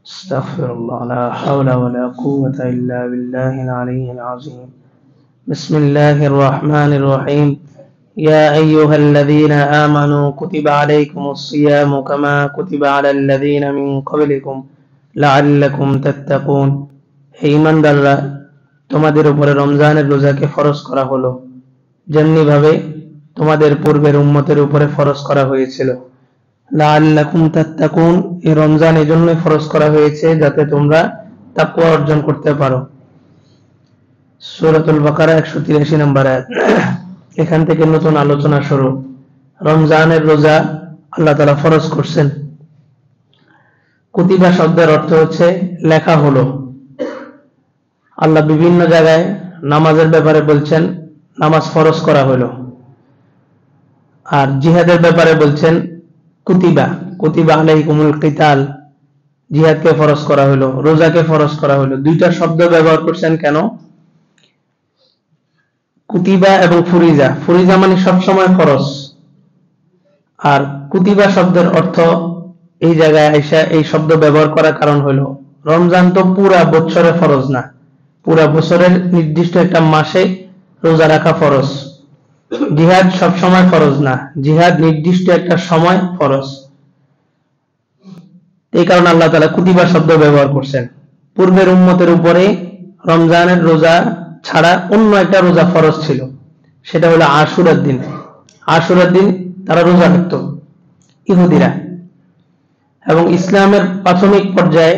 استغفر الله لا حول ولا قوة إلا بالله العلي العظيم بسم الله الرحمن الرحيم يا أيها الذين آمنوا كتب عليكم الصيام كما كتب على الذين من قبلكم لعلكم تتقون إيمان দাররা তোমাদের উপরে রমজানের রোজাকে ফরজ করা হলো যেমনি ভাবে তোমাদের পূর্বের উম্মতের উপরে ফরজ করা হয়েছিল লাআল্লাকুম তাত্তাকুন এই রমজান এজন্য ফরজ করা হয়েছে যাতে তোমরা তাকওয়া অর্জন করতে পারো। সূরাতুল বাকারা 183 নম্বর আয়াত। এখান থেকে নতুন আলোচনা শুরু। রমজানের রোজা আল্লাহ তাআলা ফরজ করছেন। কুতিবা শব্দের অর্থ হচ্ছে লেখা হলো। আল্লাহ বিভিন্ন জায়গায় নামাজের ব্যাপারে বলছেন নামাজ ফরজ করা হলো, আর জিহাদের ব্যাপারে বলছেন কুতিবা কুতিবা আলাইকুমুল কিতাল, জিহাদকে ফরজ করা হলো, রোজাকে ফরজ করা হলো। দুইটা শব্দ ব্যবহার করছেন কেন? কুতিবা এবং ফুরিজা। ফুরিজা মানে সবসময় ফরজ, আর কুতিবা শব্দের অর্থ এই জায়গায় আইসা এই শব্দ ব্যবহার করার কারণ হলো রমজান তো পুরা বছরে ফরজ না, পুরা বছরের নির্দিষ্ট একটা মাসে রোজা রাখা ফরজ। জিহাদ সব সময় ফরজ না, জিহাদ নির্দিষ্ট একটা সময় ফরজ। এই কারণে আল্লাহ তাআলা কুতিবা শব্দ ব্যবহার করছেন। পূর্বের উম্মতের উপরে রমজানের রোজা ছাড়া অন্য একটা রোজা ফরজ ছিল, সেটা হলো আশুরার দিন। আশুরার দিন তারা রোজা রাখত ইহুদিরা, এবং ইসলামের প্রাথমিক পর্যায়ে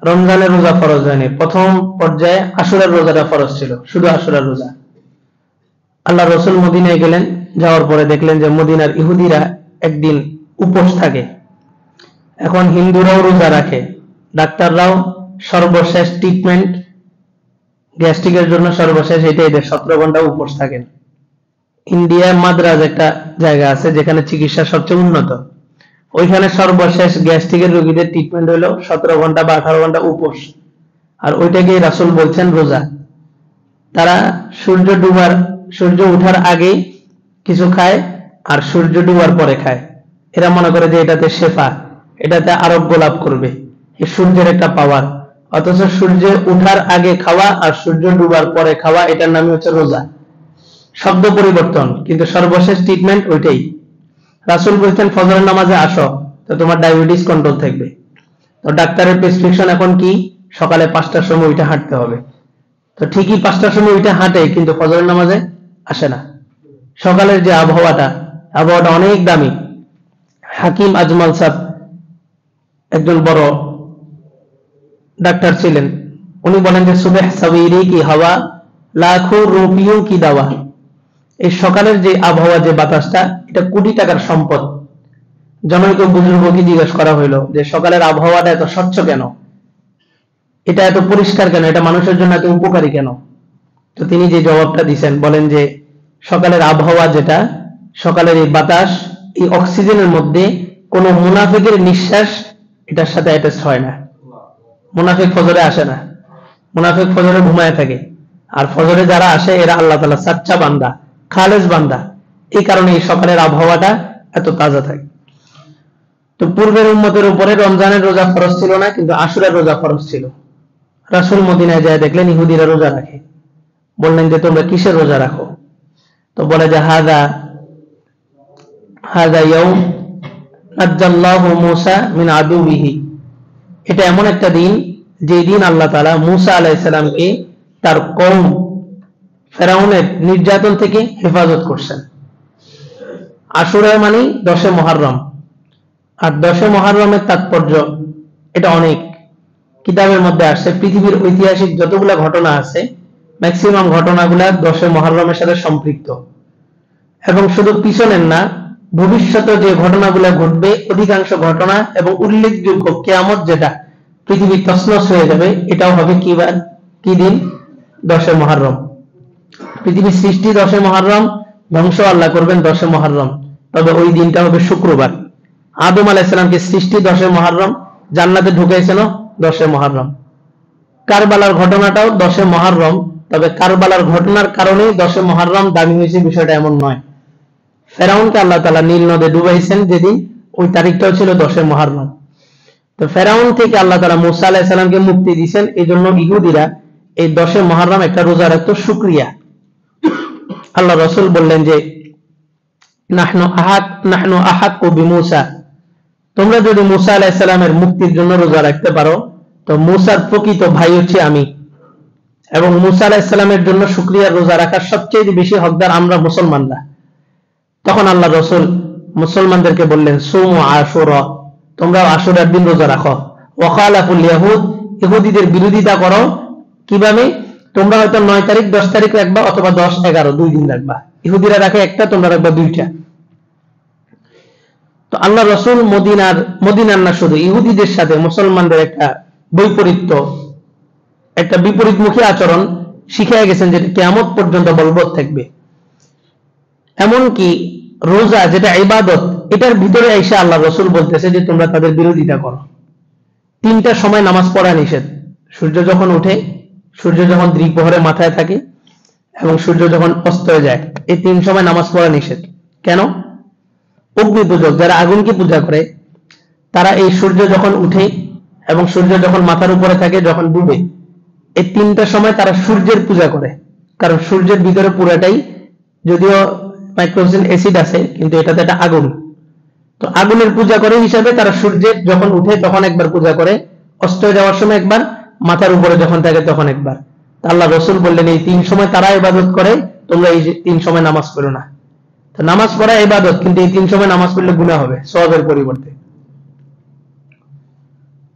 রমজানের রোজা ফরজ হয়নি। প্রথম পর্যায়ে আশুরার রোজাটা ফরজ ছিল, শুধু আশুরার রোজা। আল্লাহ রসুল মদিনায় গেলেন, যাওয়ার পরে দেখলেন যে মদিনার ইহুদিরা একদিন উপোস থাকে। এখন হিন্দুরাও রোজা রাখে, ডাক্তাররাও সর্বশেষ ট্রিটমেন্ট গ্যাস্ট্রিকের জন্য সর্বশেষ এটাই দেয়, 17 ঘন্টা উপোস থাকেন। ইন্ডিয়ায় মাদ্রাজ একটা জায়গা আছে যেখানে চিকিৎসা সবচেয়ে উন্নত, ওইখানে সর্বশেষ গ্যাস্ট্রিকের রোগীদের ট্রিটমেন্ট হলো 17 ঘন্টা বা 18 ঘন্টা উপোস, আর ওইটাকে রাসূল বলছেন রোজা। তারা সূর্য ওঠার আগে কিছু খায় আর সূর্য ডুবার পরে খায়। এরা মনে করে যে এটাতে শেফা, এটাতে আরোগ্য লাভ করবে, এই সূর্যের একটা পাওয়ার। অথচ সূর্য ওঠার আগে খাওয়া আর সূর্য ডুবার পরে খাওয়া, এটার নামই হচ্ছে রোজা। শব্দ পরিবর্তন, কিন্তু সর্বশেষ ট্রিটমেন্ট ওইটাই। রাসূল বলছেন ফজরের নামাজে আসো, তো তোমার ডায়াবেটিস কন্ট্রোল থাকবে। তো ডাক্তারের প্রেসক্রিপশন এখন কি? সকালে 5টার সময় ওইটা হাঁটতে হবে। তো ঠিকই 5টার সময় ওইটা হাঁটে, কিন্তু ফজরের নামাজে আসে না। সকালের যে আবহাওয়াটা অনেক দামি। হাকিম আজমাল সাহেব একজন বড় ডাক্তার ছিলেন, উনি বলেন যে সুবহ সাবিরি কি হাওয়া লাখো রুপিও কি দাওয়া। এই সকালের যে আবহাওয়া, যে বাতাসটা, এটা কোটি টাকার সম্পদ। জনৈক বুজুর্গকে জিজ্ঞেস করা হইলো যে সকালের আবহাওয়াটা এত স্বচ্ছ কেন, এটা এত পরিষ্কার কেন, এটা মানুষের জন্য এত উপকারী কেন? তো তিনি যে জবাবটা দিচ্ছেন, বলেন যে সকালের আবহাওয়া যেটা, সকালের এই বাতাস, এই অক্সিজেনের মধ্যে কোন মুনাফিকের নিঃশ্বাস এটার সাথে অ্যাটাচ হয় না। মুনাফিক ফজরে আসে না, মুনাফিক ফজরে ঘুমায় থাকে। আর ফজরে যারা আসে এরা আল্লাহ তাআলা সাচ্চা বান্দা, খালেস বান্দা। এই কারণে এই সকালের আবহাওয়াটা এত তাজা থাকে। তো পূর্বের উম্মতের উপরে রমজানের রোজা ফরজ ছিল না, কিন্তু আশুরার রোজা ফরজ ছিল। রাসূল মদিনায় যায় দেখলেন ইহুদিরা রোজা রাখে। বললেন যে তোমরা কিসের রোজা রাখো? তো বলে যে হাদা ইয়াউম নাজ্জাল্লাহু মূসা মিন আদুবিহি, এটা এমন একটা দিন যে দিন আল্লাহ তাআলা মূসা আলাইহিস সালামকে তার কওম ফেরাউনের নির্যাতন থেকে হেফাজত করছেন। আশুরা মানে 10 মুহররম, আর 10 মুহররমের তাৎপর্য এটা অনেক কিতাবের মধ্যে আসছে। পৃথিবীর ঐতিহাসিক যতগুলা ঘটনা আছে, ম্যাক্সিমাম ঘটনাগুলা 10 মুহররমের সাথে সম্পৃক্ত। এবং শুধু পিছনের না, ভবিষ্যতে যে ঘটনাগুলা ঘটবে অধিকাংশ ঘটনা এবং উল্লেখযোগ্য কিয়ামত যেটা পৃথিবী তছনছ হয়ে যাবে, এটাও হবে কি দিন? 10 মুহররম। পৃথিবীর সৃষ্টি 10 মুহররম, ধ্বংস আল্লাহ করবেন 10 মুহররম, তবে ওই দিনটা হবে শুক্রবার। আদম আলাইহিস সালামকে সৃষ্টি 10 মুহররম, জান্নাতে ঢুকাইছেন 10 মুহররম। কারবালার ঘটনাটাও 10 মুহররম, তবে কারবালার ঘটনার কারণে 10 মুহররম দামি হয়েছে বিষয়টা এমন নয়। ফেরাউনকে আল্লাহ তাআলা নীল নদে ডুবাইছেন যেদিন, ওই তারিখটাও ছিল 10 মুহররম। তো ফেরাউন থেকে আল্লাহ তাআলা মুসা আলাইহিস সালামকে মুক্তি দিয়েছেন, এই জন্য ইহুদিরা এই 10 মুহররম একটা রোজা রাখতো শুকরিয়া। আল্লাহ রাসূল বললেন যে নাহনু আহাক্কু বিমূসা, তোমরা যদি মুসা আলাইহিস সালামের মুক্তির জন্য রোজা রাখতে পারো তো মুসার প্রকৃত ভাই হচ্ছে আমি, এবং মুসা আলাইহিস সালামের জন্য শুকরিয়ার রোজা রাখার সবচেয়ে বেশি হকদার আমরা মুসলমানরা। তখন আল্লাহ রাসূল মুসলমানদেরকে বললেন সুমু আশুরা, তোমরা আশুরার দিন রোজা রাখো। ওয়াখালাফুল ইয়াহুদ, ইহুদিদের বিরোধিতা করো। কিভাবে? তোমরা হয়তো 9 তারিখ 10 তারিখ রাখবা অথবা 10 11 দুই দিন রাখবা, ইহুদিরা রাখে একটা, তোমরা রাখবা দুইটা। তো আল্লাহ রাসূল মদিনার না শুধু ইহুদিদের সাথে মুসলমানদের একটা বৈপরীত্য, একটা বিপরীতমুখী আচরণ শিখিয়ে গেছেন, যেটা কিয়ামত পর্যন্ত বলবৎ থাকবে। এমনকি রোজা যেটা ইবাদত, এটার ভিতরে এসে আল্লাহ রাসূল বলতেছে যে তোমরা তাদের বিরোধিতা করো। 3টা সময় নামাজ পড়া নিষেধ, সূর্য যখন ওঠে, সূর্য যখন দ্বিপ্রহরে মাথায় থাকে, এবং সূর্য যখন অস্ত হয়ে যায়, এই 3 সময় নামাজ পড়া নিষেধ। কেন? অগ্নি পূজক যারা আগুনকে পূজা করে, তারা এই সূর্য যখন উঠে এবং সূর্য যখন মাথার উপরে থাকে, যখন ডুবে, এই 3টা সময় তারা সূর্যের পূজা করে। কারণ সূর্যের ভিতরে পুরাটাই, যদিও মাইক্রোজেন অ্যাসিড আছে, কিন্তু এটাতে একটা আগুন, তো আগুনের পূজা করে হিসাবে তারা সূর্যের যখন উঠে তখন একবার পূজা করে, অস্ত যাওয়ার সময় একবার, মাথার উপরে যখন থাকে তখন একবার। আল্লাহ রাসূল বললেন এই 3 সময় তারা ইবাদত করে, তোমরা এই 3 সময় নামাজ পড়ো না। তো নামাজ পড়া ইবাদত, কিন্তু এই 3 সময় নামাজ পড়লে গুনাহ হবে সওয়াবের পরিবর্তে।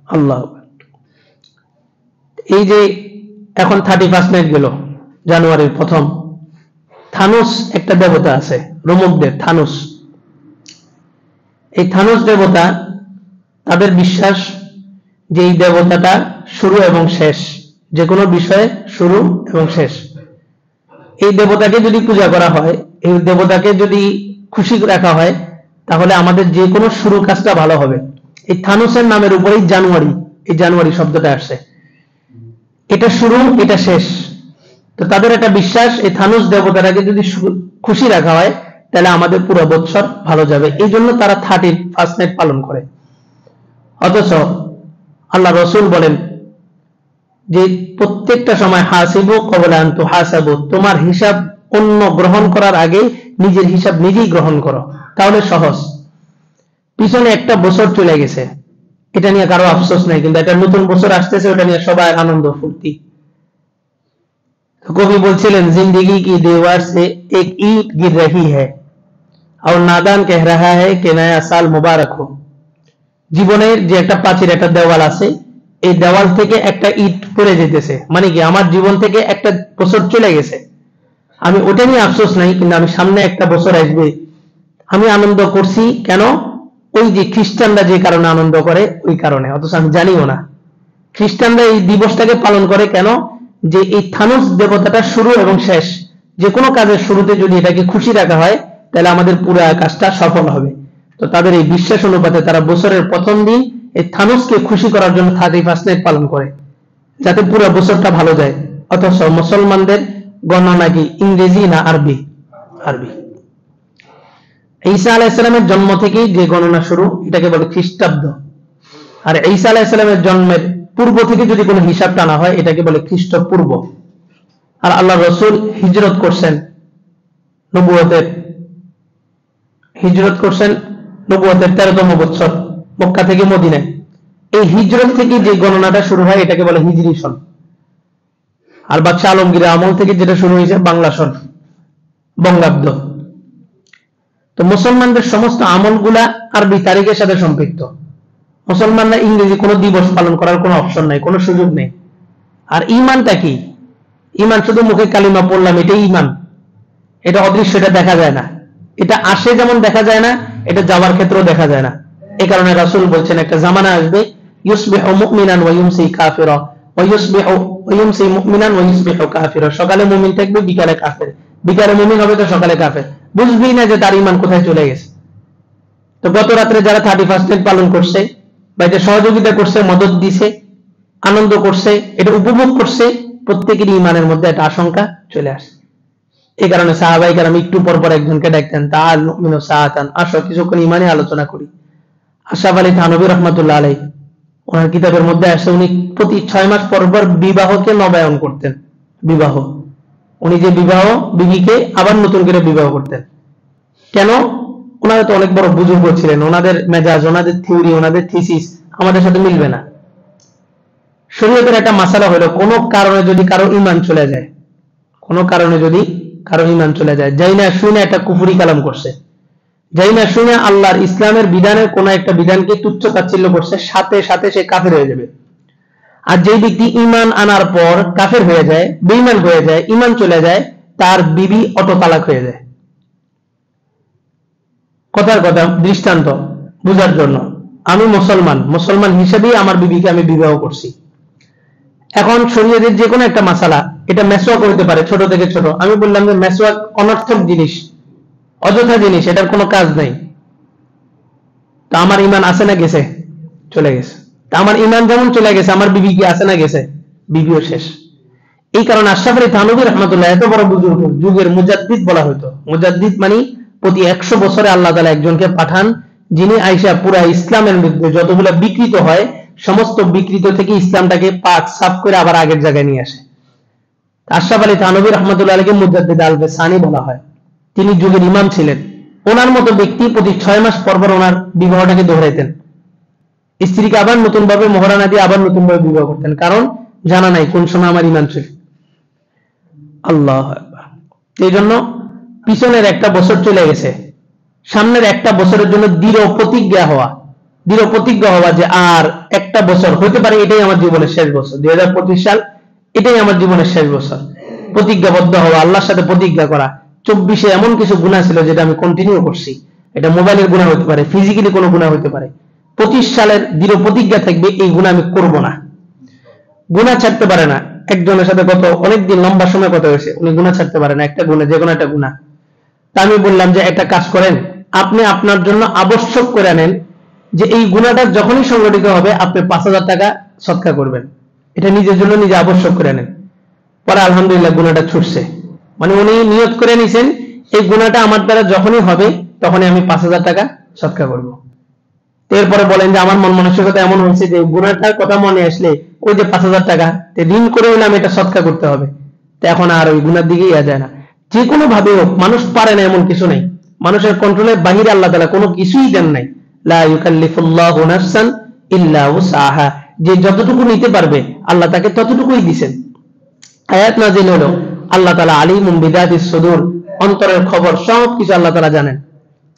আল্লাহ, এই যে এখন 31 নাইট গেল, জানুয়ারির প্রথম। থানুস একটা দেবতা আছে রোমকদের, থানুস। এই থানুস দেবতা, তাদের বিশ্বাস যে এই দেবতাটা শুরু এবং শেষ, যে কোনো বিষয়ে শুরু এবং শেষ। এই দেবতাকে যদি পূজা করা হয়, এই দেবতাকে যদি খুশি রাখা হয়, তাহলে আমাদের যে কোনো শুরু কাজটা ভালো হবে। এই থানুসের নামের উপরেই জানুয়ারি, এই জানুয়ারি শব্দটা আসছে। এটা শুরু, এটা শেষ। তো তাদের একটা বিশ্বাস, এই থানুস দেবতাটাকে যদি খুশি রাখা হয় তাহলে আমাদের পুরো বছর ভালো যাবে, এই জন্য তারা 31 নাইট পালন করে। অথচ আল্লাহ রাসূল বলেন যে প্রত্যেকটা সময় হাসিবু ক্বাবলা আন তুহাসাবু, তোমার হিসাব অন্য গ্রহণ করার আগে নিজের হিসাব নিজেই গ্রহণ করো, তাহলে সহজ। পিছনে একটা বছর চলে গেছে, এটা নিয়ে কারো আফসোস নাই, কিন্তু একটা নতুন বছর আসতেছে, ওটা নিয়ে সবাই আনন্দ ফুর্তি। কবি বলছিলেন জিंदगी की दीवार से एक ईंट गिर रही है और नादान कह रहा है कि नया साल मुबारक हो। জীবনের যে একটা প্রাচীর, একটা দেওয়াল আছে, এই দেওয়াল থেকে একটা ইট পড়ে যেতেছে, মানে কি আমার জীবন থেকে একটা বছর চলে গেছে, আমি ওটা নিয়ে আফসোস নাই, কিন্তু আমি সামনে একটা বছর আসবে, আমি আনন্দ করছি। কেন? ওই যে খ্রিস্টানরা যে কারণে আনন্দ করে ওই কারণে, অথচ আমি জানিও না। খ্রিস্টানরা এই দিবসটাকে পালন করে কেন? যে এই থানুস দেবতাটা শুরু এবং শেষ, যে কোনো কাজের শুরুতে যদি এটাকে খুশি রাখা হয় তাহলে আমাদের পুরো কাজটা সফল হবে। তো তাদের এই বিশ্বাস অনুপাতে তারা বছরের প্রথম দিন এই থানুসকে খুশি করার জন্য 31 নাইট পালন করে, যাতে পুরো বছরটা ভালো যায়। অথচ মুসলমানদের গণনা কি ইংরেজি না আরবি? আরবি। ঈসা আলাইহিস সালামের জন্ম থেকেই যে গণনা শুরু, এটাকে বলে খ্রিস্টাব্দ। আর ঈসা আলাইহিস সালামের জন্মের পূর্ব থেকে যদি কোনো হিসাব টানা হয়, এটাকে বলে খ্রিস্টপূর্ব। আর আল্লাহ রাসূল হিজরত করছেন নবুয়তের 13তম বছর মক্কা থেকে মদিনায়। এই হিজরত থেকে যে গণনাটা শুরু হয় এটাকে বলে হিজরি সন। আর বাদশাহ আলমগীরের আমল থেকে যেটা শুরু হয়েছে বাংলা সন, বঙ্গাব্দ। তো মুসলমানদের সমস্ত আমলগুলা আরবি তারিখের সাথে সম্পৃক্ত। মুসলমানরা ইংরেজি কোনো দিবস পালন করার কোনো অপশন নাই, কোনো সুযোগ নেই। আর ঈমানটা কি? ঈমান শুধু মুখে কালিমা পড়লাম, এটাই ঈমান। এটা অদৃশ্য, এটা দেখা যায় না। এটা আসে যেমন দেখা যায় না, এটা যাওয়ার ক্ষেত্রেও দেখা যায় না। এই কারণে রাসূল বলছেন একটা জামানা আসবে, ইউসবিহু মুমিনান ওয়া ইউমসি কাফিরা ওয়া ইউমসি মুমিনান ওয়া ইউসবিহু কাফিরা। সকালে মুমিন থাকবে, বিকালে কাফের। বিকালে মুমিন হবে তো সকালে কাফের। বুঝবেই না যে তার ঈমান কোথায় চলে গেছে। তো গত রাত্রে যারা 31 নাইট পালন করছে বা এটা সহযোগিতা করছে, মদত দিছে, আনন্দ করছে, এটা উপভোগ করছে, প্রত্যেকেরই ঈমানের মধ্যে একটা আশঙ্কা চলে আসে। এই কারণে সাহাবায়ে কেরাম একটু পর পর একজনকে ডাকতেন, তাআল নুমিনু সাআতান, আসো কিছুক্ষণ ঈমানে আলোচনা করি। আশরাফ আলী থানভী রাহমাতুল্লাহ আলাইহি ওনার কিতাবের মধ্যে আসে উনি প্রতি 6 মাস পর পর বিবাহকে নবায়ন করতেন। বিবাহ, উনি যে বিবাহ, বিবিকে আবার নতুন করে বিবাহ করতেন। কেন? ওনারা তো অনেক বড় বুজুর্গ ছিলেন, ওনাদের মেজাজ, ওনাদের থিওরি, ওনাদের থিসিস আমাদের সাথে মিলবে না। শরীয়তের একটা মাসালা হলো, কোন কারণে যদি কারো ঈমান চলে যায়, কোন কারণে যদি কারো ঈমান চলে যায়, যাই না শুনে একটা কুফরি কালাম করছে, যাই না শুনে আল্লাহর ইসলামের বিধানের কোন একটা বিধানকে তুচ্ছ তাচ্ছিল্য করছে, সাথে সাথে সে কাফের হয়ে যাবে। আর যেই ব্যক্তি ঈমান আনার পর কাফের হয়ে যায়, বেঈমান হয়ে যায়, ঈমান চলে যায়, তার বিবি অটো তালাক হয়ে যায়। কথার কথা, দৃষ্টান্ত বুঝার জন্য, আমি মুসলমান হিসেবেই আমার বিবিকে আমি বিবাহ করছি। এখন শরীয়তের যে কোনো একটা মাসালা, এটা মেসওয়াক হতে পারে ছোট থেকে ছোট, আমি বললাম যে মেসওয়াক অনর্থক জিনিস, অযথা জিনিস, এটার কোনো কাজ নেই। তা আমার ঈমান আছে না গেছে? চলে গেছে। তা আমার ঈমান যেমন চলে গেছে, আমার বিবি কি আছে না গেছে? বিবিও শেষ। এই কারণে আশরাফ আলী থানভী রাহমাতুল্লাহ এত বড় বুজুর্গ, যুগের মুজাদ্দিদ বলা হতো। মুজাদ্দিদ মানে প্রতি 100 বছরে আল্লাহ তাআলা একজনকে পাঠান, যিনি আইসা পুরা ইসলামের মধ্যে যতগুলো বিকৃত হয় সমস্ত বিকৃত থেকে ইসলামটাকে পাক সাফ করে আবার আগের জায়গায় নিয়ে আসে। আশরাফ আলী থানভী রাহমাতুল্লাহ আলাইহি মুজাদ্দিদ আল-সানি বলা হয়। তিনি যুগের ইমাম ছিলেন। ওনার মতো ব্যক্তি প্রতি 6 মাস পর পর ওনার বিবাহটাকে দোহরাইতেন, স্ত্রীকে আবার নতুন ভাবে মোহরানা দিয়ে আবার নতুন ভাবে বিবাহ করতেন, কারণ জানা নাই কোন সময় আমার ঈমান ছিল। আল্লাহু আকবার। এই জন্য পিছনের একটা বছর চলে গেছে, সামনের একটা বছরের জন্য দৃঢ় প্রতিজ্ঞা হওয়া যে আর একটা বছর হতে পারে, এটাই আমার জীবনের শেষ বছর, 2025 সাল এটাই আমার জীবনের শেষ বছর। প্রতিজ্ঞাবদ্ধ হওয়া, আল্লাহর সাথে প্রতিজ্ঞা করা। 24-এ এমন কিছু গুনাহ ছিল যেটা আমি কন্টিনিউ করছি, এটা মোবাইলের গুনাহ হতে পারে, ফিজিক্যালি কোনো গুনাহ হতে পারে। 25 সালের দৃঢ় প্রতিজ্ঞা থাকবে এই গুনাহ আমি করব না। গুনাহ ছাড়তে পারে না। একজনের সাথে গত অনেকদিন লম্বা সময় কথা হয়েছে, উনি গুনাহ ছাড়তে পারে না, একটা গুনাহ, যে কোনো একটা গুনাহ। তা আমি বললাম যে একটা কাজ করেন, আপনি আপনার জন্য আবশ্যক করে নেন যে এই গুনাহটা যখনই সংগঠিত হবে আপনি 5000 টাকা সদকা করবেন। এটা নিজের জন্য নিজে আবশ্যক করে নেন। পরে আলহামদুলিল্লাহ গুনাহটা ছুটছে। মানে উনি নিয়ত করে নিছেন এই গুনাহটা আমার দ্বারা যখনই হবে তখনই আমি 5000 টাকা সদকা করব। এরপরে বলেন যে আমার মন মানসিকতা এমন হয়েছে যে গুনাহটার কথা মনে আসলে ওই যে 5000 টাকা ঋণ করে হইলাম, এটা সদকা করতে হবে, তো এখন আর ওই গুনার দিকে ইয়া যায় না। যে কোনো ভাবে হোক, মানুষ পারে না এমন কিছু নেই, মানুষের কন্ট্রোলের বাহিরে আল্লাহ তাআলা কোনো কিছুই দেন নাই। লা ইউকাল্লিফুল্লাহু নাফসান ইল্লা উসআহা, যে যতটুকু নিতে পারবে আল্লাহ তাকে ততটুকুই দিবেন। আয়াত নাযিল হলো, আল্লাহ তাআলা আলিমুম বিযাতিস সুদূর, অন্তরের খবর সব কিছু আল্লাহ তাআলা জানেন।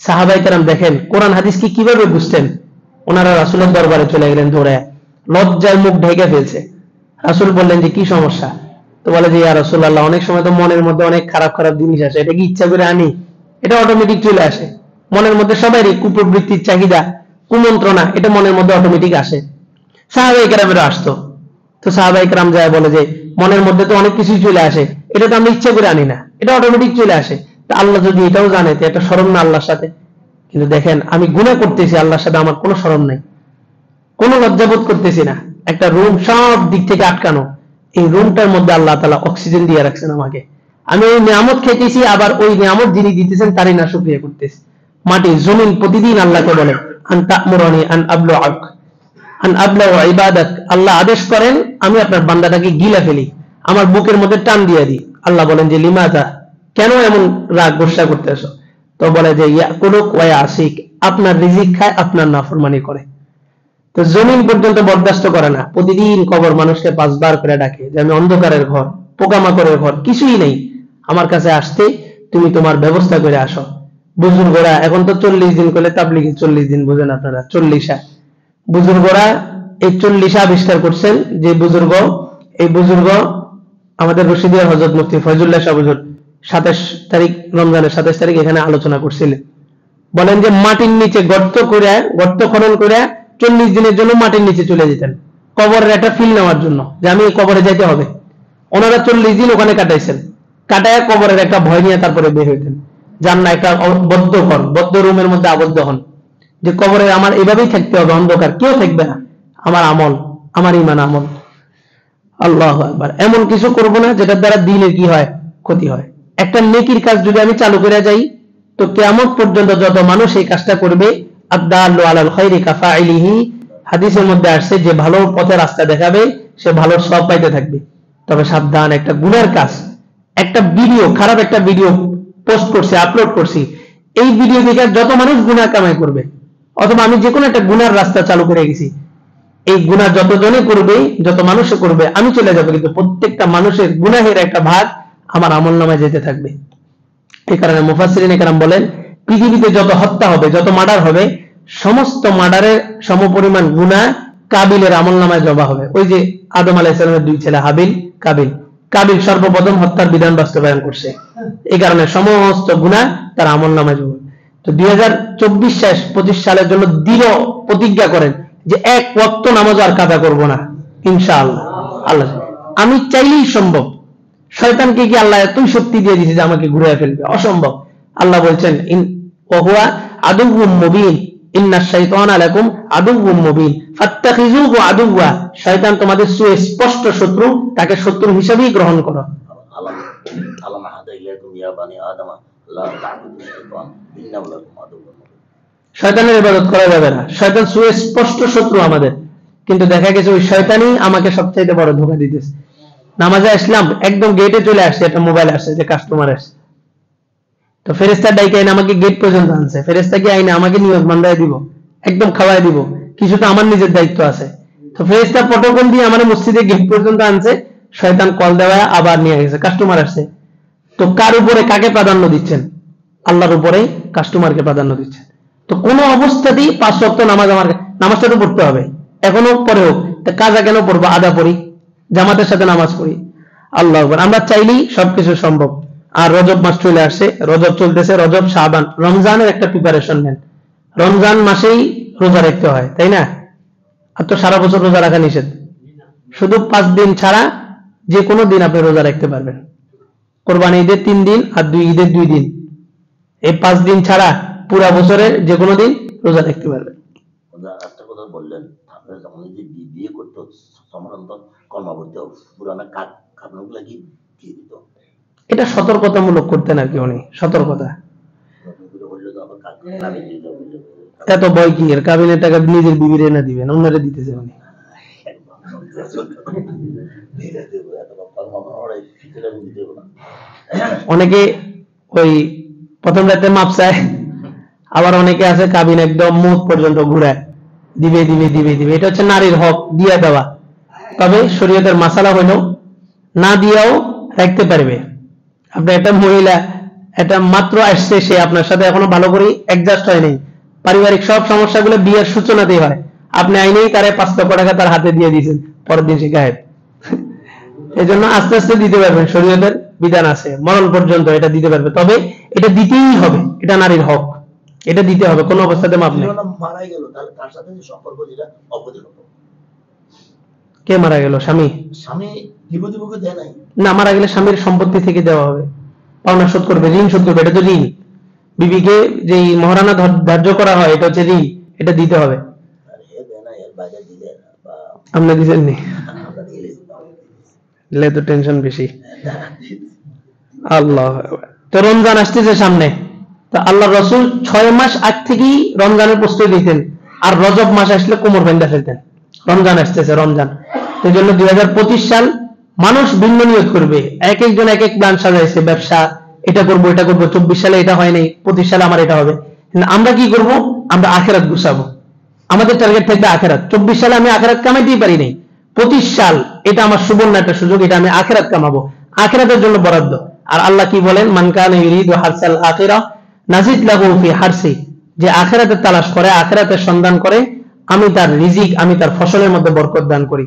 সাহাবায়ে কেরাম দেখেন কোরআন হাদিস কি কিভাবে বুঝতেন। ওনারা রাসূলের দরবারে চলে গেলেন দৌড়ে, লজ্জায় মুখ ঢেকে ফেলছে। রাসূল বললেন যে কি সমস্যা? তো বলে যে ইয়া রাসূলুল্লাহ, অনেক সময় তো মনের মধ্যে অনেক খারাপ খারাপ জিনিস আসে, এটা কি ইচ্ছা করে আনি? এটা অটোমেটিক চলে আসে। মনের মধ্যে সবারই কুপ্রবৃত্তির চাহিদা, কুমন্ত্রণা, এটা মনের মধ্যে অটোমেটিক আসে। সাহাবায়ে কেরামেরও আসতো। তো সাহাবায়ে কেরাম যায় বলে যে মনের মধ্যে তো অনেক কিছুই চলে আসে, এটা তো আমরা ইচ্ছা করে আনি না, এটা অটোমেটিক চলে আসে। তা আল্লাহ যদি এটাও জানে তো এটা শরম না আল্লাহর সাথে? কিন্তু দেখেন আমি গুনাহ করতেছি, আল্লাহর সাথে আমার কোনো শরম নাই, কোনো লজ্জাবোধ করতেছি না। একটা রুম সব দিক থেকে আটকানো, এই রুমটার মধ্যে আল্লাহ তাআলা অক্সিজেন দিয়ে রাখছেন আমাকে, আমি ওই নিয়ামত খেতেছি, আবার ওই নিয়ামত যিনি দিতেছেন তারই না শুকরিয়া করতেছি। মাটি জমিন প্রতিদিন আল্লাহকে বলে আন তা'মুরানি আন আবলুআক আন আবলাউ ইবাদাক, আল্লাহ আদেশ করেন আমি আপনার বান্দাটাকে গিলা ফেলি, আমার বুকের মধ্যে টান দিয়ে দিই। আল্লাহ বলেন যে লিমাযা, কেন এমন রাগ গোসা করতেছো? তো বলে যে ইয়াকুলুক ওয়া ইয়াসিক, আপনার রিজিক খায়, আপনার নাফরমানি করে। তো জমিন পর্যন্ত বরদাস্ত করে না, প্রতিদিন কবর মানুষকে 5 বার করে ডাকে যে আমি অন্ধকারের ঘর, পোকামাকড়ের ঘর, কিছুই নেই, আমার কাছে আসতে তুমি তোমার ব্যবস্থা করে আসো। বুজুর্গরা এখন তো 40 দিন করলে তাবলীগে 40 দিন, বুঝেন আপনারা, 40 বুজুর্গরা এই 40 আবিষ্কার করছেন। যে বুজুর্গ, এই বুজুর্গ আমাদের রশিদিয়া হযরত মুফতি ফয়জুল্লাহ শাহ হুজুর 27 তারিখ রমজানের 27 তারিখ এখানে আলোচনা করছিলেন। বলেন যে মাটির নিচে গর্ত খনন করে 40 দিনের জন্য মাটির নিচে চলে যেতেন, কবরের একটা ফিল নেওয়ার জন্য, যে আমি কবরে যাইতে হবে। ওনারা 40 দিন ওখানে কাটাইছেন, কাটায় কবরের একটা ভয় নিয়ে তারপরে বের হইতেন। যান না একটা বদ্ধ রুমের মধ্যে আবদ্ধ হন, যে কবরে আমার এভাবেই থাকতে হবে, অন্ধকার, কেউ থাকবে না, আমার আমল, আমার ঈমান আমল। আল্লাহু আকবার। এমন কিছু করব না যেটার দ্বারা দিনের কি হয়, ক্ষতি হয়। একটা নেকির কাজ যদি আমি চালু করে যাই তো কিয়ামত পর্যন্ত যত মানুষ এই কাজটা করবে, আদাল্লু আলাল খায়রি কাফাইলিহি, হাদিসের মধ্যে আসছে যে ভালো পথে রাস্তা দেখাবে সে ভালো সব পাইতে থাকবে। তবে সাবধান, একটা গুনার কাজ, একটা ভিডিও, খারাপ একটা ভিডিও পোস্ট করছি, আপলোড করছি, এই ভিডিও দেখে যত মানুষ গুনাহ কামাই করবে, অথবা আমি যে কোনো একটা গুনার রাস্তা চালু করে গেছি, এই গুনাহ যতজনে করবে, যত মানুষে করবে, আমি চলে যাবো, কিন্তু প্রত্যেকটা মানুষের গুনাহের একটা ভাগ আমার আমলনামায় যেতে থাকবে। এই কারণে মুফাসসিরিন কেরাম বলেন, পৃথিবীতে যত হত্যা হবে, যত মার্ডার হবে, সমস্ত মার্ডারের সমপরিমাণ গুনাহ কাবিলের আমলনামায় জমা হবে। ওই যে আদম আলাইহিস সালামের দুই ছেলে হাবিল কাবিল, কাবিল সর্বপ্রথম হত্যার বিধান বাস্তবায়ন করছে, এই কারণে সমস্ত গুনাহ তার আমলনামায় জমা। তো 2024 সালের জন্য দৃঢ় প্রতিজ্ঞা করেন যে এক ওয়াক্ত নামাজ আর কাজা করব না ইনশাআল্লাহ। আল্লাহ, আমি চাইলেই সম্ভব। শয়তানকে কি আল্লাহ এতই শক্তি দিয়ে দিয়েছে যে আমাকে ঘুরিয়ে ফেলবে? অসম্ভব। আল্লাহ বলছেন ওয়া আদুউম মুবিন, ইন্নাশ শাইতানা লাকুম আদুউম মুবিন ফাত্তাখিযুহু আদুওয়া, শয়তান তোমাদের সুস্পষ্ট শত্রু, তাকে শত্রু হিসেবেই গ্রহণ করো। আল্লাহ হাদাইলাকুম ইয়া বানি আদম লা তা'বুদু শাইতান ইন্নাহু লাকুম আদুউম মুবিন। শয়তানের ইবাদত করা যাবে না, শয়তান সুস্পষ্ট শত্রু আমাদের। কিন্তু দেখা গেছে ওই শয়তানই আমাকে সবচেয়ে বড় ধোঁকা দিতেছে। নামাজে আসলাম, একদম গেটে চলে আসছে, একটা মোবাইল আসছে যে কাস্টমার আসছে, তো ফেরেশতা ডাইকে আইনা আমাকে গেট পর্যন্ত আনছে, ফেরেশতা কি আইনা আমাকে নিয়ত বান্ধায় দিব, একদম খাওয়াই দিব, কিছু তো আমার নিজের দায়িত্ব আছে। তো ফেরেশতা প্রটোকল দিয়ে আমার মসজিদে গেট পর্যন্ত আনছে, শয়তান কল দেওয়া আবার নিয়ে গেছে, কাস্টমার আসছে। তো কার উপরে কাকে প্রাধান্য দিচ্ছেন? আল্লাহর উপরে কাস্টমারকে প্রাধান্য দিচ্ছেন। তো কোন অবস্থাতেই 5 ওয়াক্ত নামাজ, আমার নামাজটা তো পড়তে হবে, এখনো পরে হোক, কাজা কেন পড়বো? আদা পড়ি, জামাতের সাথে নামাজ পড়ি। আল্লাহু আকবার। আমরা চাইলেই সবকিছু সম্ভব। আর রজব মাস চলে আসছে, রজব চলতেছে, রজব শাবান, রমজানের একটা প্রিপারেশন নেন। রমজান মাসেই রোজা রাখতে হয়, তাই না? আর তো সারা বছর রোজা রাখা নিষেধ, শুধু 5 দিন ছাড়া যে কোনো দিন আপনি রোজা রাখতে পারবেন। কোরবানি ঈদের 3 দিন আর ঈদের 2 দিন, এই 5 দিন ছাড়া পুরা বছরের যে কোনো দিন রোজা রাখতে পারবেন। একটা কথা বললেন, আপনার যখন যে বিয়ে করতে সমান্তরাল কর্মবর্তী পুরানা কারণগুলো কি দিয়ে দিত? এটা সতর্কতামূলক করতেন আর কি, উনি সতর্কতা। এত ভয় কি এর? কাবিনের টাকা নিজের বিবির এনে দিবেন, অন্যরে দিতেছে উনি। অনেকে ওই প্রথম রাতে মাপ চায়, আবার অনেকে আছে কাবিন একদম মুখ পর্যন্ত ঘুরায় দিবে দিবে দিবে দিবে। এটা হচ্ছে নারীর হক, দিয়ে দেওয়া। তবে শরীয়তের মাসালা হইল না দিয়েও রাখতে পারবে। আপনি একটা মহিলা, এটা মাত্র আসছে, সে আপনার সাথে এখনো ভালো করে অ্যাডজাস্ট হয়নি, পারিবারিক সব সমস্যাগুলো বিয়ের সূচনাতেই হয়, আপনি আইনেই তারে 5 লক্ষ টাকা তার হাতে দিয়ে দিয়েছেন, পরের দিন সে গায়েব। এই জন্য আস্তে আস্তে দিতে পারবেন, শরীয়তের বিধান আছে, মরণ পর্যন্ত এটা দিতে পারবে। তবে এটা দিতেই হবে, এটা নারীর হক, এটা দিতে হবে, কোনো অবস্থাতে মাপ নেই। মারা গেল, তাহলে তার সাথে সম্পর্ক যেটা অবৈধ। কে মারা গেল? স্বামী? স্বামী বিপদে দেয় নাই না, মারা গেলে স্বামীর সম্পত্তি থেকে দেওয়া হবে, পাওনা শোধ করবে, ঋণ শোধ করবে। এটা তো ঋণ, বিবিকে যে মহারানা ধার্য করা হয়, এটা হচ্ছে ঋণ, এটা দিতে হবে। আপনি দিচ্ছেননি, তো টেনশন বেশি। আল্লাহ। তো রমজান আসতেছে সামনে, তো আল্লাহ রসুল 6 মাস আগ থেকেই রমজানের প্রস্তুতি দিতেন, আর রজব মাস আসলে কোমর বেঁধে ফেলতেন। রমজান আসতেছে, রমজান, সেই জন্য 2025 সাল মানুষ ভিন্ন নিয়ত করবে, এক একজন এক এক প্ল্যান সাজাইছে, ব্যবসা, এটা করবো এটা করবো। 24 সালে এটা হয় নাই, 25 সালে আমার এটা হবে। আমরা কি করব? আমরা আখেরাত গুছাবো, আমাদের টার্গেট থাকবে আখেরাত। 24 সালে আমি আখেরাত কামাইতেই পারি নাই, 25 সাল এটা আমার সুবর্ণ একটা সুযোগ, এটা আমি আখেরাত কামাবো, আখেরাতের জন্য বরাদ্দ। আর আল্লাহ কি বলেন? মান কানা ইউরিদু হারসাল আখিরাহ নাজিদ লাহু ফি হারসি, যে আখেরাতের তালাশ করে, আখেরাতের সন্ধান করে, আমি তার রিজিক, আমি তার ফসলের মধ্যে বরকত দান করি।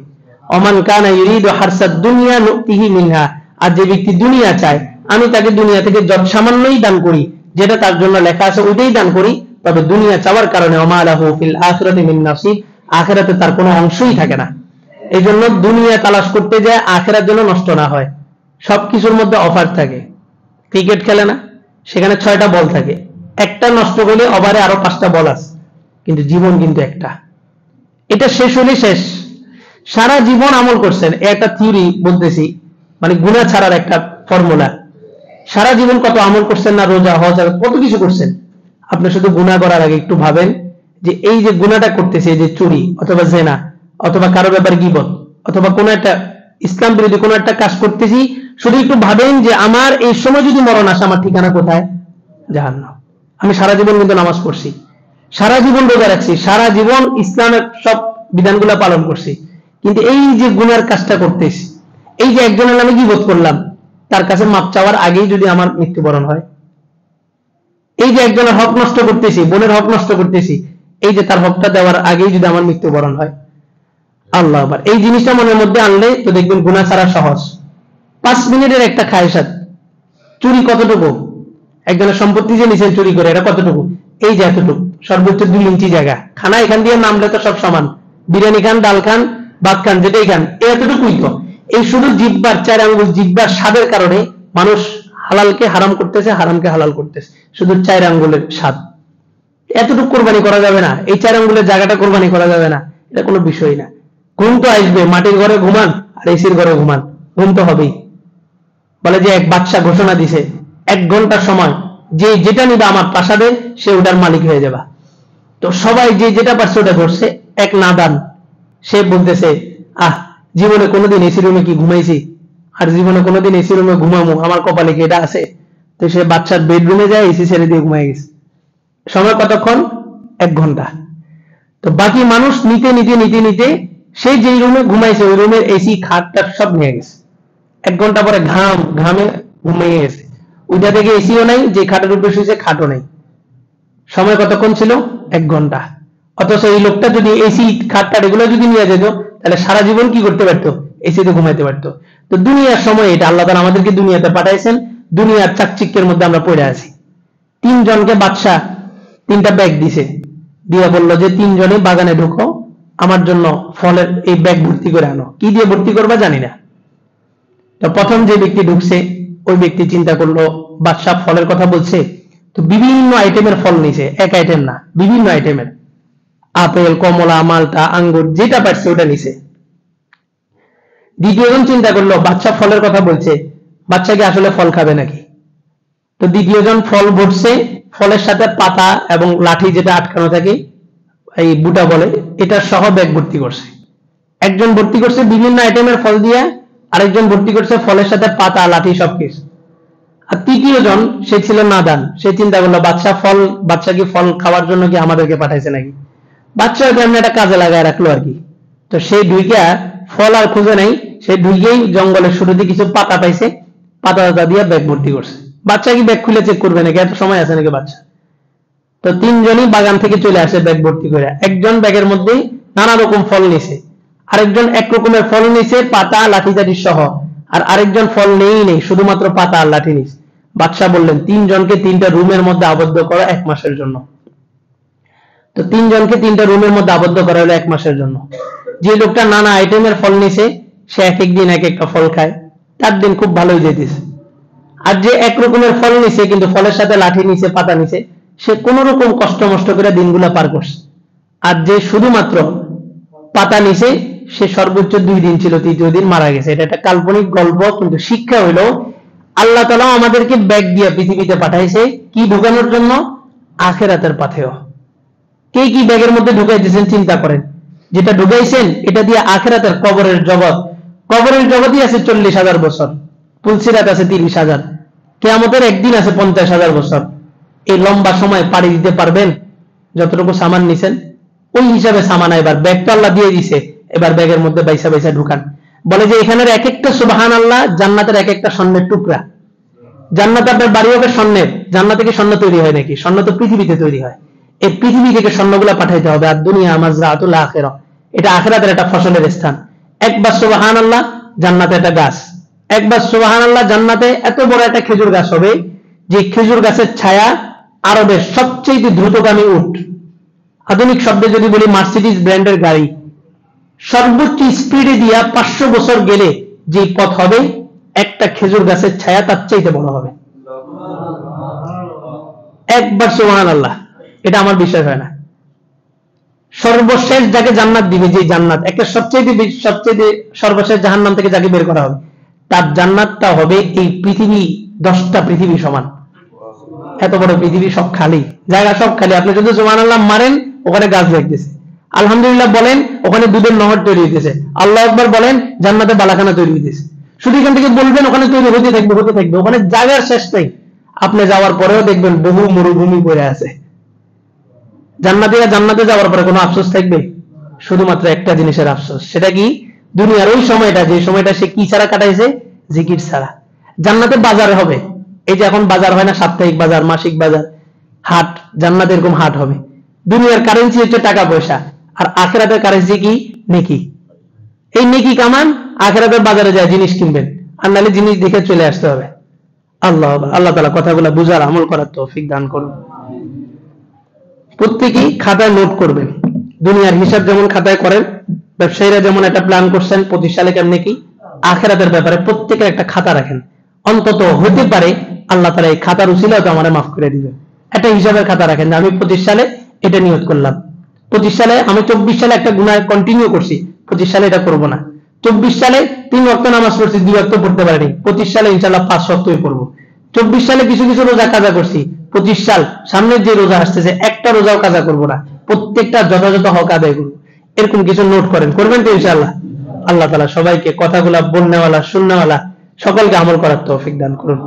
ওমান কানা ইউরিদু হারসাদ দুনিয়া নুতিহি মিনহা, আর যে ব্যক্তি দুনিয়া চায়, আমি তাকে দুনিয়া থেকে যত সামান্যই দান করি, যেটা তার জন্য লেখা আছে ওইটাই দান করি। তবে দুনিয়া চাওয়ার কারণে ওমা লাহু ফিল আখিরাতি মিন নাসিব, আখিরাতে তার কোনো অংশই থাকে না। এই জন্য দুনিয়া তালাশ করতে যায় আখিরাত যেন নষ্ট না হয়। সবকিছুর মধ্যে অফার থাকে। ক্রিকেট খেলে না, সেখানে 6টা বল থাকে, একটা নষ্ট করলে ওভারে আরো 5টা বল আছে, কিন্তু জীবন কিন্তু একটা, এটা শেষ হলে শেষ। সারা জীবন আমল করছেন, একটা থিওরি বলতেছি, মানে গুনাহ ছাড়ার একটা ফর্মুলা। সারা জীবন কত আমল করছেন না, রোজা, হজ, কত কিছু করছেন। আপনি শুধু গুনাহ করার আগে একটু ভাবেন যে এই যে গুনাহটা করতেছে, যে চুরি অথবা জেনা অথবা কারো ব্যাপারে গীবত অথবা কোনো একটা ইসলাম বিরোধী কোনো একটা কাজ করতেছি, শুধু একটু ভাবেন যে আমার এই সময় যদি মরণ আসে আমার ঠিকানা কোথায়? জাহান্নাম। আমি সারা জীবন কিন্তু নামাজ পড়ছি, সারা জীবন রোজা রাখছি, সারা জীবন ইসলামের সব বিধানগুলো পালন করছি, কিন্তু এই যে গুনার কাজটা করতেছি, এই যে একজনের নামে গীবত করলাম, তার কাছে মাপ চাওয়ার আগেই যদি আমার মৃত্যুবরণ হয়, এই যে একজনের হক নষ্ট করতেছি, বোনের হক নষ্ট করতেছি, এই যে তার হকটা দেওয়ার আগেই যদি আমার মৃত্যুবরণ হয়, আল্লাহ আকবার। এই জিনিসটা মনের মধ্যে আনলে তো দেখবেন গুনাহ ছাড়া সহজ। 5 মিনিটের একটা খায়সাত। চুরি কতটুকু? একজনের সম্পত্তি যে নিছেন চুরি করে, এটা কতটুকু? এই যে এতটুকু, সর্বোচ্চ 2 ইঞ্চি জায়গা। খানা এখান দিয়ে নামলে তো সব সমান, বিরিয়ানি খান, ডাল খান, ভাত খান, যেটাই খান, এতটুকুই তো। এই শুধু জিহ্বার 4 আঙ্গুল, জিহ্বার স্বাদের কারণে মানুষ হালালকে হারাম করতেছে, হারামকে হালাল করতেছে, শুধু 4 আঙ্গুলের স্বাদ। এতটুকু কোরবানি করা যাবে না? এই 4 আঙ্গুলের জায়গাটা কোরবানি করা যাবে না? এটা কোনো বিষয় না। ঘুম তো আসবে, মাটির ঘরে ঘুমান আর এসির ঘরে ঘুমান, ঘুম তো হবেই। বলে যে এক বাদশা ঘোষণা দিছে, 1 ঘন্টা সময় যে যেটা নিবে আমার প্রাসাদে, সে ওটার মালিক হয়ে যাবে। তো সবাই যে যেটা পারছে ওটা করছে। এক নাদান, সে বলতেছে, জীবনে কোনোদিন এসি রুমে কি ঘুমাইছি, আর জীবনে কোনোদিন এসি রুমে ঘুমামো, আমার কপালে কি এটা আছে? তো সে বাচ্চার বেডরুমে যায়, এসি ছেড়ে দিয়ে ঘুমাই গেছে। সময় কতক্ষণ? 1 ঘন্টা। তো বাকি মানুষ নিতে নিতে নিতে নিতে সে যেই রুমে ঘুমাইছে ওই রুমের এসি খাটটা সব নিয়ে গেছে। 1 ঘন্টা পরে ঘামে ঘুমিয়ে গেছে। ওইটা থেকে এসিও নাই, যে খাটের উপরে শুয়েছে খাটও নাই। সময় কতক্ষণ ছিল? 1 ঘন্টা। অথচ এই লোকটা যদি এসি খাটটা এগুলো যদি নিয়ে যেত, তাহলে সারা জীবন কি করতে পারতো? এসিতে ঘুমাইতে পারতো। তো দুনিয়ার সময় এটা, আল্লাহ তাআলা আমাদেরকে দুনিয়াতে পাঠাইছেন, দুনিয়ার চাকচিক্যের মধ্যে আমরা পড়ে আছি। 3 জনকে বাদশা 3টা ব্যাগ দিছে, দিয়ে বললো যে 3 জনে বাগানে ঢুকো, আমার জন্য ফলের এই ব্যাগ ভর্তি করে আনো। কি দিয়ে ভর্তি করবা জানি না। তো প্রথম যে ব্যক্তি ঢুকছে, ওই ব্যক্তি চিন্তা করলো বাদশা ফলের কথা বলছে, তো বিভিন্ন আইটেমের ফল নিছে, এক আইটেম না, বিভিন্ন আইটেমের, আপেল, কমলা, মালটা, আঙ্গুর, যেটা পারছে ওটা নিছে। দ্বিতীয়জন চিন্তা করলো বাচ্চা ফলের কথা বলছে, বাচ্চা কি আসলে ফল খাবে নাকি? তো দ্বিতীয়জন ফল ভরছে, ফলের সাথে পাতা এবং লাঠি যেটা আটকানো থাকে, এই বুটা বলে, এটা সহ ব্যাগ ভর্তি করছে। একজন ভর্তি করছে বিভিন্ন আইটেমের ফল দিয়ে, আরেকজন ভর্তি করছে ফলের সাথে পাতা, লাঠি সবকিছু। আর তৃতীয় জন, সে ছিল নাদান, সে চিন্তা করলো বাচ্চা কি ফল খাওয়ার জন্য কি আমাদেরকে পাঠাইছে নাকি? বাচ্চা এমনি একটা কাজে লাগায় রাখলো আর কি। তো সেই ঢুইকা ফল আর খুঁজে নাই, সে ঢুইকেই জঙ্গলের শুরুতে কিছু পাতা পাইছে, পাতা দিয়ে ব্যাগ ভর্তি করছে। বাচ্চা কি ব্যাগ খুলে চেক করবে নাকি? এত সময় আছে নাকি বাচ্চা? তো 3 জনই বাগান থেকে চলে আসে ব্যাগ ভর্তি করে। একজন ব্যাগের মধ্যে নানা রকম ফল নিছে, আরেকজন 1 রকমের ফল নিছে, পাতা, লাঠি টাঠি সহ, আর আরেকজন ফল নেই, শুধুমাত্র পাতা আর লাঠি নিছে। বাদশা বললেন 3 জনকে 3টা রুমের মধ্যে আবদ্ধ করো 1 মাসের জন্য। তো 3 জনকে 3টা রুমের মধ্যে আবদ্ধ করা হলো 1 মাসের জন্য। যে লোকটা নানা আইটেমের ফল নিছে, সে এক এক দিন এক একটা ফল খায়, তার দিন খুব ভালোই যেতেছে। আর যে 1 রকমের ফল নিছে কিন্তু ফলের সাথে লাঠি নিছে, পাতা নিছে, সে কোন রকম কষ্ট মষ্ট করে দিনগুলা পার করছে। আর যে শুধুমাত্র পাতা নিছে, সে সর্বোচ্চ 2 দিন ছিল, 3য় দিন মারা গেছে। এটা একটা কাল্পনিক গল্প, কিন্তু শিক্ষা হইল আল্লাহ তাআলা আমাদেরকে ব্যাগ দিয়ে পৃথিবীতে পাঠাইছে কি ঢোকানোর জন্য? আখিরাতের পাথেয়। কে কি ব্যাগের মধ্যে ঢুকাইতেছেন চিন্তা করেন। যেটা ঢুকাইছেন এটা দিয়ে আখিরাতের কবরের জগৎই আছে 40,000 বছর, পুলসিরাত আছে 30,000, কিয়ামতের একদিন আছে 50,000 বছর। এই লম্বা সময় পাড়ি দিতে পারবেন? যতটুকু সামান নিছেন ওই হিসাবে সামান, এবার ব্যাগ তো আল্লাহ দিয়ে দিছে, এবার ব্যাগের মধ্যে বাইসা বাইসা ঢুকান। বলে যে এখানের এক একটা সুবহানাল্লাহ জান্নাতের এক একটা স্বর্ণের টুকরা। জান্নাত আপনার বাড়ি হবে স্বর্ণের, জান্নাতে কি স্বর্ণ তৈরি হয় নাকি? স্বর্ণ তো পৃথিবীতে তৈরি হয়। এই পৃথিবী থেকে স্বর্ণগুলা পাঠাইতে হবে। আর দুনিয়া মাজরাতুল আখিরাহ, এটা আখিরাতের একটা ফসলের স্থান। একবার সুবহানাল্লাহ, জান্নাতে একটা গাছ। একবার সুবহানাল্লাহ, জান্নাতে এত বড় একটা খেজুর গাছ হবে, যে খেজুর গাছের ছায়া আরবের সবচেয়ে দ্রুতগামী উট, আধুনিক শব্দে যদি বলি মার্সিডিজ ব্র্যান্ডের গাড়ি, সর্বোচ্চ স্পিডে দিয়া 500 বছর গেলে যে পথ হবে, একটা খেজুর গাছের ছায়া তার চাইতে বড় হবে। একবার সুবহানাল্লাহ, এটা আমার বিশ্বাস হয় না। সর্বশেষ যাকে জান্নাত দিবে, যে জান্নাত একটা সবচেয়ে সর্বশেষ জাহান্নাম থেকে যাকে বের করা হবে, তার জান্নাতটা হবে এই পৃথিবী 10টা পৃথিবী সমান। এত বড় পৃথিবী, সব খালি জায়গা, সব খালি। আপনি যদি সুবহানাল্লাহ মারেন, ওখানে গাছ লাগতেছে। আলহামদুলিল্লাহ বলেন, ওখানে দুধের নহর তৈরি হইতেছে। আল্লাহ আকবার বলেন, জান্নাতে বালাখানা তৈরি হইতেছে। শুধু এখান থেকে বলবেন, ওখানে তৈরি হতে থাকবে, হতে থাকবে, ওখানে জায়গার শেষ নেই। আপনি যাওয়ার পরেও দেখবেন বহু মরুভূমি পড়ে আছে। জান্নাতে যাওয়ার পরে কোনো আফসোস থাকবে? শুধুমাত্র একটা জিনিসের আফসোস, সেটা কি? দুনিয়ার ওই সময়টা, যে সময়টা সে কি ছাড়া কাটাইছে? জিকির ছাড়া। জান্নাতে বাজার হবে, এই যে এখন বাজার হয় না, সাপ্তাহিক বাজার, মাসিক বাজার, হাট, জান্নাতে এরকম হাট হবে। দুনিয়ার কারেন্সি হচ্ছে টাকা পয়সা, আর আখিরাতের কারেন্সি কি? নেকি। এই নেকি কামান আখিরাতের বাজারে যায় জিনিস কিনবেন, আর নাহলে জিনিস দেখে চলে আসতে হবে। আল্লাহ তাআলা কথাগুলো বুঝার, আমল করার তৌফিক দান করুন। প্রত্যেকেই খাতায় নোট করবেন। দুনিয়ার হিসাব যেমন খাতায় করেন, ব্যবসায়ীরা যেমন একটা প্ল্যান করছেন 25 সালে কেমনে কি, আখিরাতের ব্যাপারে প্রত্যেকের একটা খাতা রাখেন। অন্তত হতে পারে আল্লাহ তাআলা এই খাতার উসিলায় তো আমারে মাফ করে দিবেন। একটা হিসাবের খাতা রাখেন যে আমি 25 সালে এটা নিয়ত করলাম, 25 সালে আমি 24 সালে একটা গুনাহ কন্টিনিউ করছি, 25 সালে এটা করব না। 24 সালে 3 ওয়াক্ত নামাজ পড়ছি, 2 ওয়াক্ত পড়তে পারিনি, 25 সালে ইনশাআল্লাহ 5 ওয়াক্তই পড়ব। 24 সালে কিছু কিছু রোজা কাজা করছি, 25 সাল সামনের যে রোজা আসতেছে একটা রোজাও কাজা করব না, প্রত্যেকটা যথাযথ হক আদায় করব। এরকম কিছু নোট করেন, করবেন তো ইনশাআল্লাহ। আল্লাহ তাআলা সবাইকে কথাগুলা বলনেওয়ালা, শুননেওয়ালা সকলকে আমল করার তৌফিক দান করুন।